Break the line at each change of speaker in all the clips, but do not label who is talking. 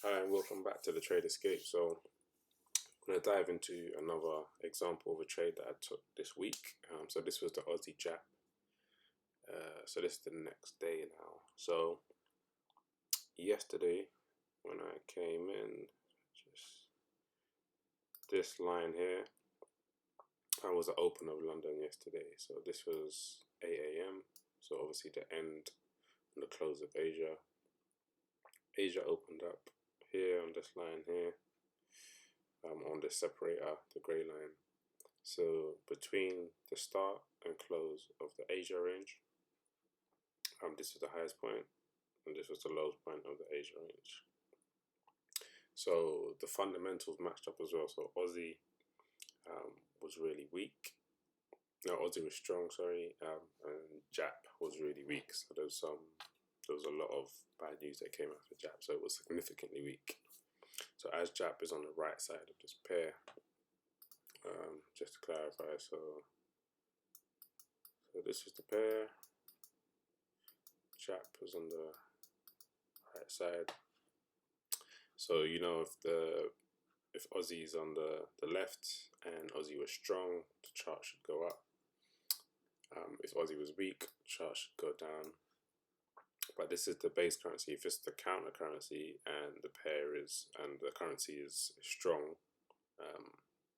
Hi and welcome back to the TradeEscape. So I'm going to dive into another example of a trade that I took this week. So this was the AUDJPY. So this is the next day now. So yesterday when I came in, just this line here, I was the open of London yesterday. So this was 8 a.m. So obviously the end and the close of Asia. Asia opened up here on this line here. On this separator, the grey line. So between the start and close of the Asia range, this was the highest point, and this was the lowest point of the Asia range. So the fundamentals matched up as well. So Aussie was really weak. No, Aussie was strong, sorry, and JAP was really weak. So there was a lot of bad news that came out for JAP. So it was significantly weak. So as JAP is on the right side of this pair, just to clarify, so this is the pair. JAP was on the right side. So you know if Aussie is on the left and Aussie was strong, the chart should go up. If Aussie was weak, the chart should go down. But this is the base currency. If it's the counter currency and the currency is strong,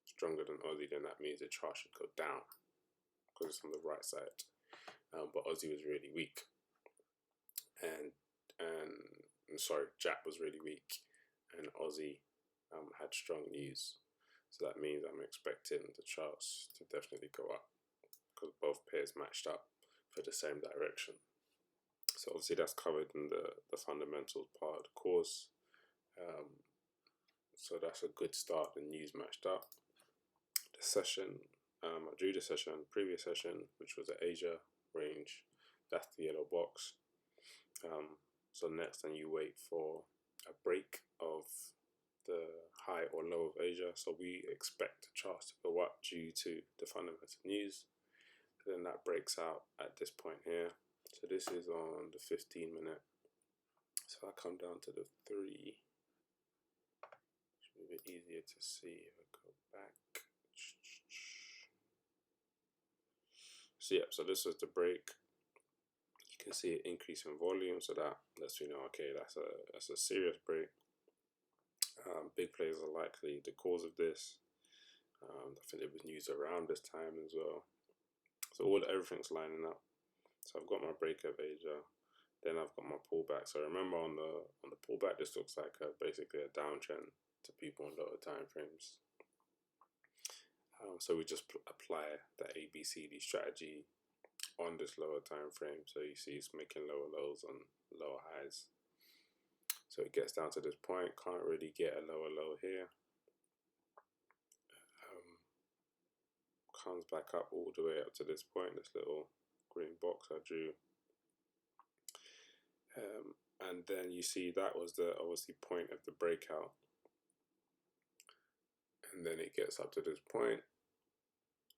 stronger than Aussie, then that means the chart should go down because it's on the right side. But Aussie was really weak, and sorry, JAP was really weak, and Aussie had strong news. So that means I'm expecting the charts to definitely go up because both pairs matched up for the same direction. So obviously that's covered in the fundamentals part of the course. So that's a good start. The news matched up. The session, I drew the session, previous session, which was the Asia range. That's the yellow box. So next, then you wait for a break of the high or low of Asia. So we expect the charts to go up due to the fundamental news. Then that breaks out at this point here. So this is on the 15-minute. So I come down to the 3. Should be a bit easier to see if I go back. So yeah, so this was the break. You can see an increase in volume, so that lets you know, okay, that's a serious break. Big players are likely the cause of this. I think there was news around this time as well. So everything's lining up. So I've got my break of Asia, then I've got my pullback. So remember on the pullback, this looks like basically a downtrend to people on lower time frames. So we just apply the ABCD strategy on this lower time frame. So you see it's making lower lows on lower highs. So it gets down to this point, can't really get a lower low here. Comes back up all the way up to this point, this little green box I drew. And then you see that was the obviously point of the breakout. And then it gets up to this point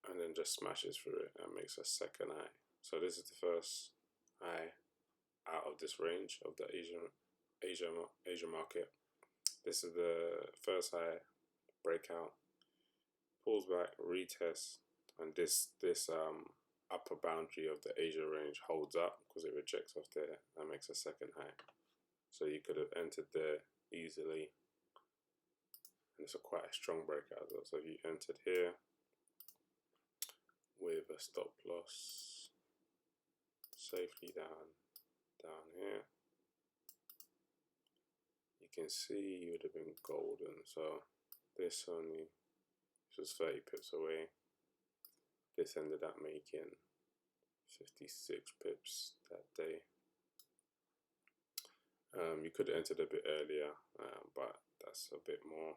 and then just smashes through it and makes a second high. So this is the first high out of this range of the Asia market. This is the first high breakout, pulls back, retests, and this upper boundary of the Asia range holds up because it rejects off there and makes a second high. So you could have entered there easily, and it's quite a strong breakout though. So if you entered here with a stop loss safely down here, you can see you would have been golden. So this was 30 pips away. This ended up making 56 pips that day. You could have entered a bit earlier, but that's a bit more.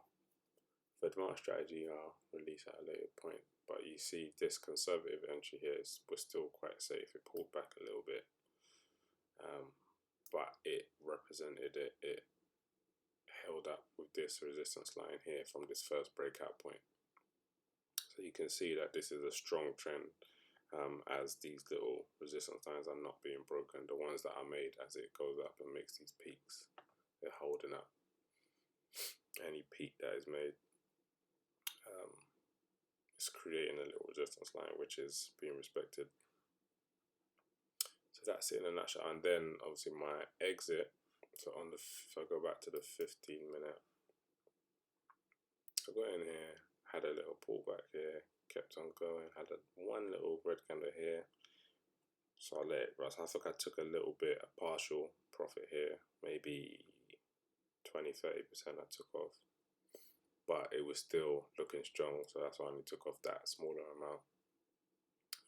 For advanced strategy, I'll release at a later point. But you see this conservative entry here was still quite safe. It pulled back a little bit, but it represented it. It held up with this resistance line here from this first breakout point. So you can see that this is a strong trend. As these little resistance lines are not being broken, the ones that are made as it goes up and makes these peaks, they're holding up. any peak that is made, it's creating a little resistance line which is being respected. So that's it in a nutshell. And then obviously my exit. So on the if I go back to the 15-minute, I got in here, had a little pullback here, kept on going, had one little red candle here. So I let it rest. I think I took a little bit, a partial profit here, maybe 20-30% I took off, but it was still looking strong, so that's why I only took off that smaller amount,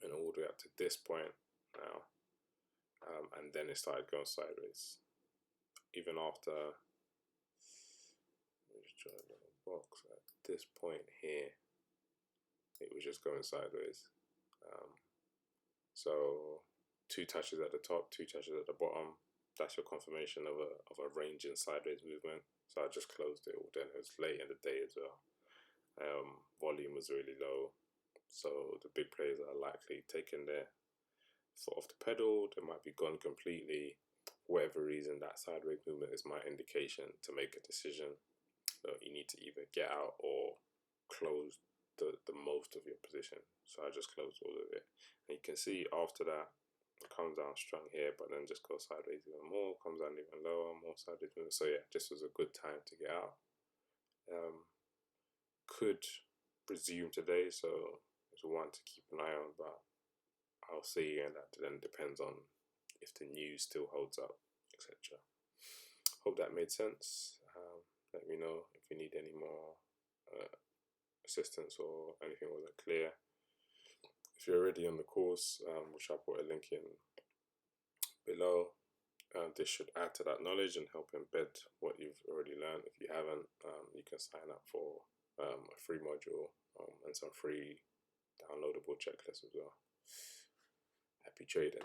and all the way up to this point now, and then it started going sideways. Even after, let me just try a little box at this point here, it was just going sideways. So 2 touches at the top, 2 touches at the bottom. That's your confirmation of a ranging sideways movement. So I just closed it all. Then it was late in the day as well. Volume was really low, so the big players are likely taking their foot off the pedal. They might be gone completely. Whatever reason, that sideways movement is my indication to make a decision. So you need to either get out or close the most of your position. So I just closed all of it, and you can see after that it comes down strong here, but then just goes sideways even more, comes down even lower, more sideways movement. So yeah, this was a good time to get out. Could resume today, so it's one to keep an eye on, but I'll see, and that then depends on if the news still holds up, etc. Hope that made sense. Let me know if you need any more assistance or anything wasn't clear. If you're already on the course, which I'll put a link in below, this should add to that knowledge and help embed what you've already learned. If you haven't, you can sign up for a free module and some free downloadable checklists as well. Happy trading.